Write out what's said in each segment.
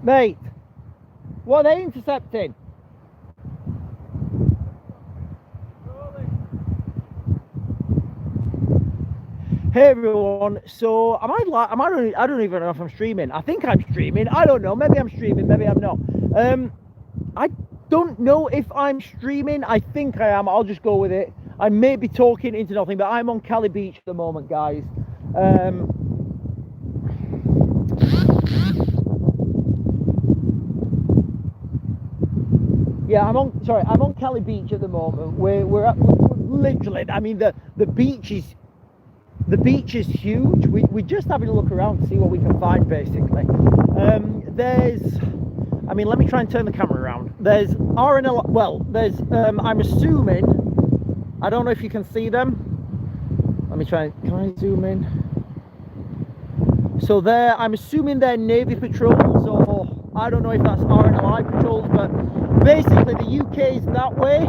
Mate, what are they intercepting? Hey everyone, so I don't even know if I'm streaming. I think I'm streaming. I don't know. Maybe I'm streaming, maybe I'm not. I don't know if I'm streaming. I think I am. I'll just go with it. I may be talking into nothing, but I'm on Calais Beach at the moment, guys. Yeah, I'm on Calais Beach at the moment. We're literally, I mean, the beach is huge. We're just having a look around to see what we can find, basically. I mean, let me try and turn the camera around. There's RNL, well, there's, I'm assuming, I don't know if you can see them. Let me try, can I zoom in? So I'm assuming they're Navy patrols, or I don't know if that's RNLI patrols, but basically the UK is that way.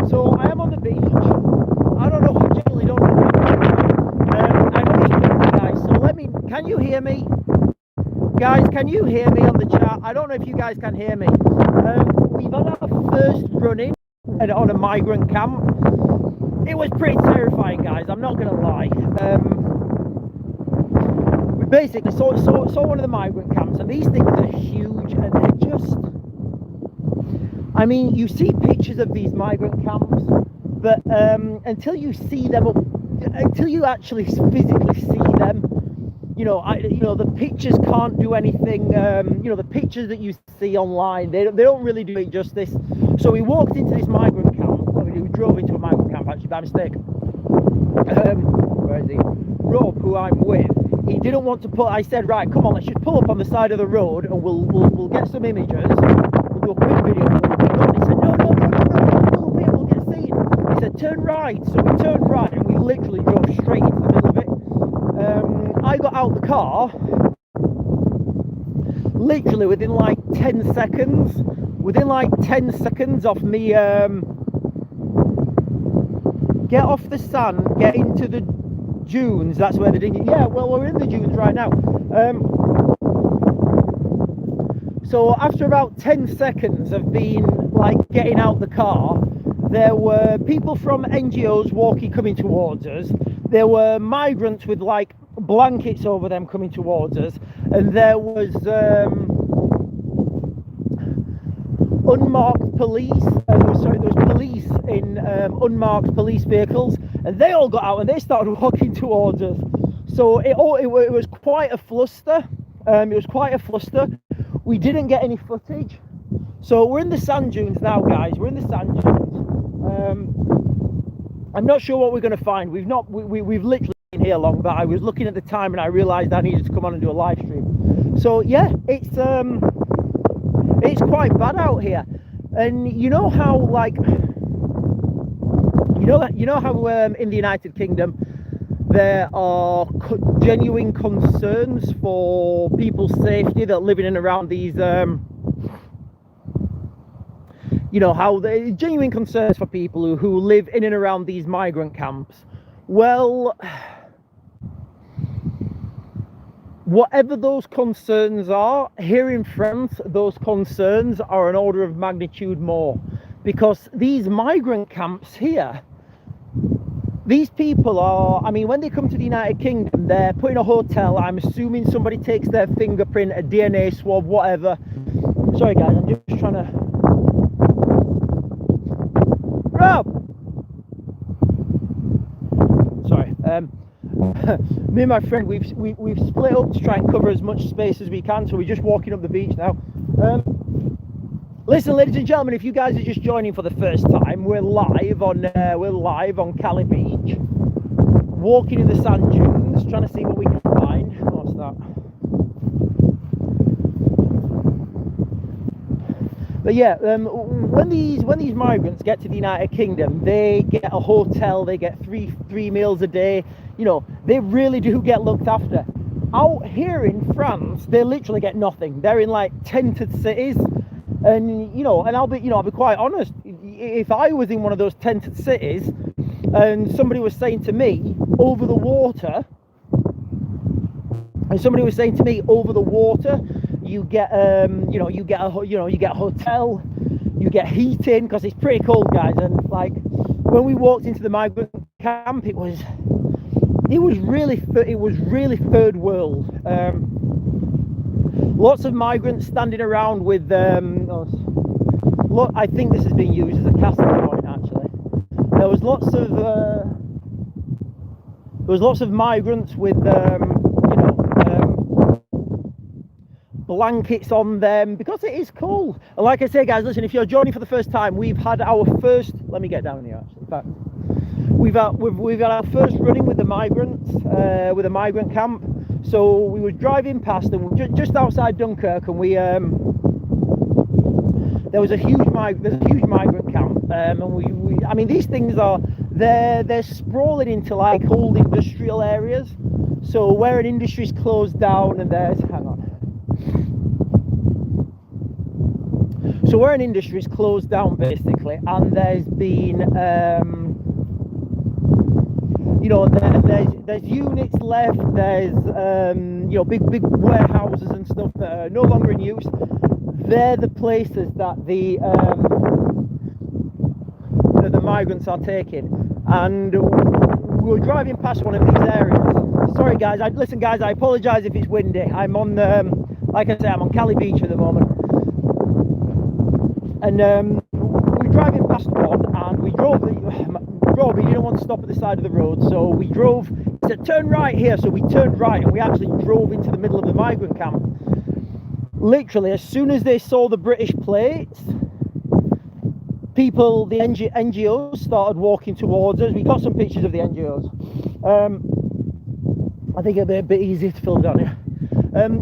So I am on the beach. I don't know, I generally don't know. I know it's windy, guys, so can you hear me? Guys, can you hear me on the chat? I don't know if you guys can hear me. We've had our first run-in on a migrant camp. It was pretty terrifying, guys, I'm not gonna lie. We basically saw one of the migrant camps, and these things are huge, and they're just, I mean, you see pictures of these migrant camps, but until you see them, until you actually physically see them, you know, the pictures can't do anything. You know, the pictures that you see online, they don't really do it justice. So we walked into this migrant camp. I mean, we drove into a migrant camp actually by mistake. Where is he? Rob, who I'm with, he didn't want to put. I said, right, come on, let's just pull up on the side of the road and we'll get some images. We'll do a quick video. He said, no, pull up here, we'll get seen. He said, turn right. So we turned right and we literally drove straight into the middle of it. I got out the car literally within like 10 seconds. Within like 10 seconds of me get off the sand, get into the dunes. That's where the dinghy. Yeah, well, we're in the dunes right now. So after about 10 seconds of being like getting out the car, there were people from NGOs coming towards us. There were migrants with like blankets over them coming towards us, and there was unmarked police. There was police in unmarked police vehicles, and they all got out and they started walking towards us. So it was quite a fluster. We didn't get any footage. So we're in the sand dunes now, guys. We're in the sand dunes. I'm not sure what we're going to find. We've literally been here long, but I was looking at the time and I realised I needed to come on and do a live stream. So yeah, it's quite bad out here. And you know how, like, you know how in the United Kingdom there are genuine concerns for people's safety that living in and around these you know, how there are genuine concerns for people who live in and around these migrant camps. Well, whatever those concerns are, here in France, those concerns are an order of magnitude more. Because these migrant camps here, these people are, I mean, when they come to the United Kingdom, they're put in a hotel. I'm assuming somebody takes their fingerprint, a DNA swab, whatever. Sorry guys, I'm just trying to... Rob! Sorry. Me and my friend, we've split up to try and cover as much space as we can, so we're just walking up the beach now. Listen, ladies and gentlemen, if you guys are just joining for the first time, we're live on Calais Beach, walking in the sand dunes, trying to see what we can find. What's that? But yeah, when these migrants get to the United Kingdom, they get a hotel, they get three meals a day. You know, they really do get looked after. Out here in France, they literally get nothing. They're in like tented cities, and you know, and I'll be quite honest. If I was in one of those tented cities, and somebody was saying to me over the water, And somebody was saying to me, over the water, you get you get a hotel, you get heating, because it's pretty cold, guys. And like when we walked into the migrant camp, it was really third world. Lots of migrants standing around with I think this has been used as a casting point, actually. There was lots of migrants with blankets on them, because it is cold. And like I say, guys, listen, if you're joining for the first time, we've had our first, let me get down here actually, in fact, we've had our first running with the migrants, with a migrant camp. So we were driving past them just outside Dunkirk, and there's a huge migrant camp, and I mean, these things they're sprawling into like old industrial areas. So where an industry's closed down, and so where an industry's closed down basically, and there's been there's units left, there's big warehouses and stuff that are no longer in use. They're the places that the migrants are taking. And we were driving past one of these areas. Sorry guys, listen guys, I apologise if it's windy. I'm on like I say, I'm on Calais beach at the moment. And we're driving past one, and we drove. Robbie didn't want to stop at the side of the road, so we drove. He said, "Turn right here." So we turned right, and we actually drove into the middle of the migrant camp. Literally, as soon as they saw the British plates, the NGOs started walking towards us. We got some pictures of the NGOs. I think it'll be a bit easier to film down here.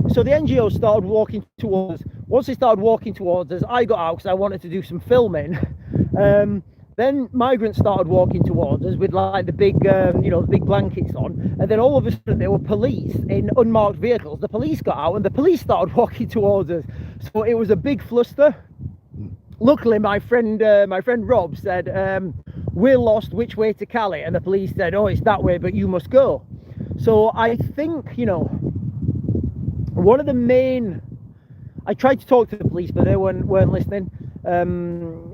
So the NGOs started walking towards us. Once they started walking towards us, I got out because I wanted to do some filming. Then migrants started walking towards us with like the big, the big blankets on. And then all of a sudden there were police in unmarked vehicles. The police got out and the police started walking towards us. So it was a big fluster. Luckily, my friend Rob said, "We're lost, which way to Calais?" And the police said, "Oh, it's that way, but you must go." So I think, one of the main, I tried to talk to the police, but they weren't listening.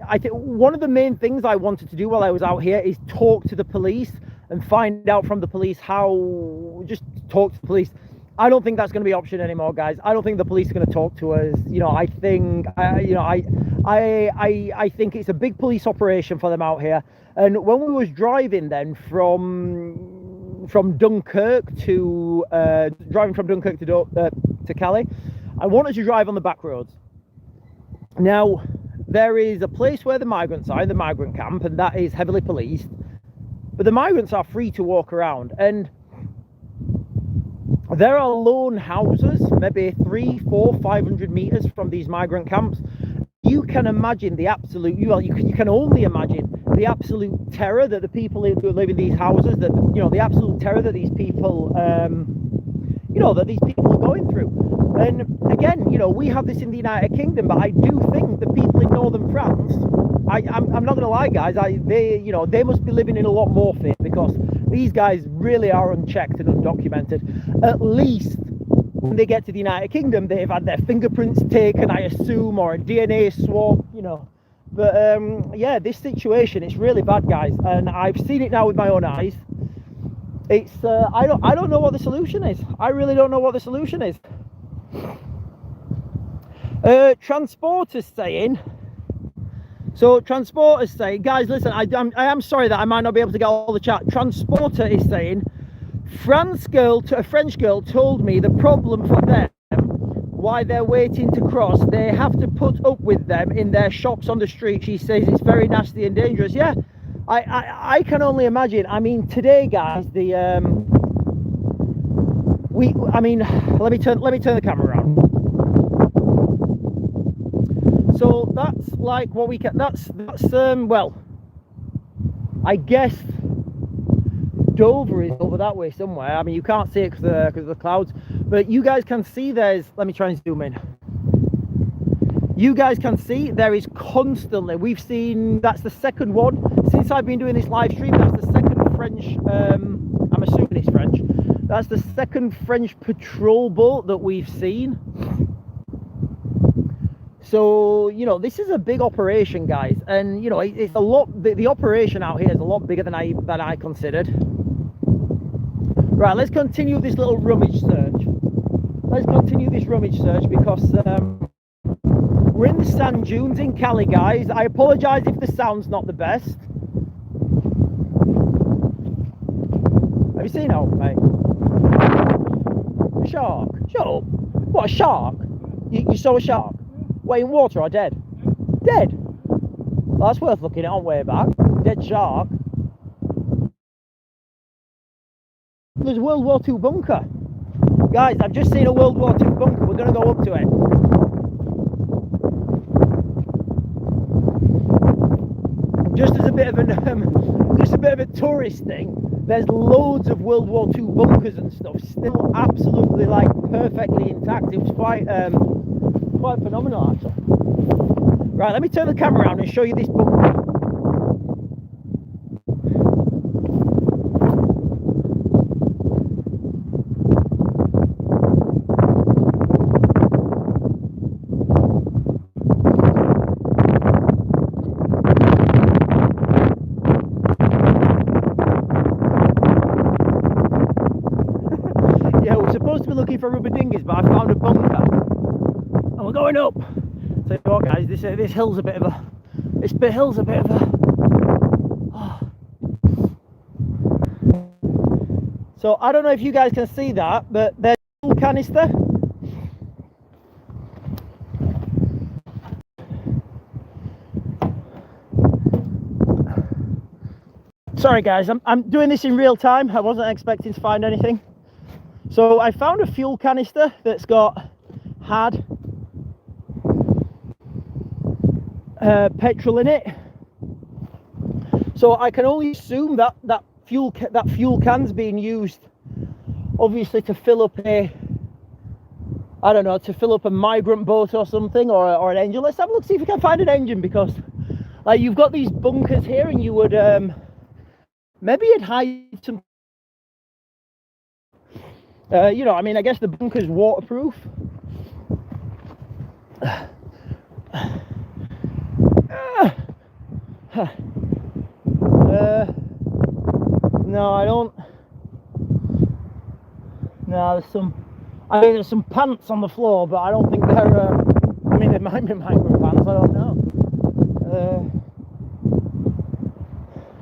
I think one of the main things I wanted to do while I was out here is talk to the police and find out from the police just talk to the police. I don't think that's going to be an option anymore, guys. I don't think the police are going to talk to us. I think, I think it's a big police operation for them out here. And when we was driving then from Dunkirk to Calais, I wanted to drive on the back roads. Now, there is a place where the migrants are in the migrant camp, and that is heavily policed, but the migrants are free to walk around, and there are lone houses maybe 300, 400, 500 meters from these migrant camps. You can imagine the absolute, you can only imagine the absolute terror that the people who live in these houses, that the absolute terror that these people are going through. And again, we have this in the United Kingdom, but I do think the people in northern France, I'm not going to lie, guys, they must be living in a lot more fear, because these guys really are unchecked and undocumented. At least when they get to the United Kingdom, they've had their fingerprints taken, I assume, or a DNA swab, But yeah, this situation, it's really bad, guys, and I've seen it now with my own eyes. It's I don't know what the solution is. I really don't know what the solution is. Transporters saying, guys, listen, I am sorry that I might not be able to get all the chat. Transporter is saying, a French girl told me the problem for them, why they're waiting to cross, they have to put up with them in their shops on the street. She says it's very nasty and dangerous. Yeah, I can only imagine. I mean, today, guys, let me turn the camera around. So that's like what we can. That's well, I guess Dover is over that way somewhere. I mean, you can't see it because of the clouds, but you guys can see let me try and zoom in. You guys can see there is constantly, we've seen, that's the second one since I've been doing this live stream. That's the second French, I'm assuming it's French, That's the second French patrol boat that we've seen. So, you know, this is a big operation, guys. And, you know, it's a lot, the operation out here is a lot bigger than I considered. Right, let's continue this little rummage search. Let's continue this rummage search because we're in the sand dunes in Calais, guys. I apologise if the sound's not the best. Have you seen it, mate? A shark? Shut up. What, a shark? You saw a shark? Wait, in water or dead? Dead? Well, that's worth looking at on way back. Dead shark. There's a World War II bunker. Guys, I've just seen a World War II bunker. We're going to go up to it. Just as a bit of a tourist thing, there's loads of World War II bunkers and stuff still absolutely like perfectly intact. It was quite phenomenal actually. Right, let me turn the camera around and show you this bunker. Looking for rubber dinghies, but I found a bunker and we're going up. So what, guys, this hill's a bit of a oh. So I don't know if you guys can see that, but there's a fuel canister. Sorry guys, I'm doing this in real time. I wasn't expecting to find anything. So I found a fuel canister that's had petrol in it. So I can only assume that fuel can's being used, obviously, to fill up a migrant boat or something, or an engine. Let's have a look, see if we can find an engine, because like you've got these bunkers here, and you would maybe you'd hide some. You know, I mean, I guess the bunker's waterproof. No, I don't. No, there's some pants on the floor, but I don't think they're. I mean, they might be migrant pants. I don't know.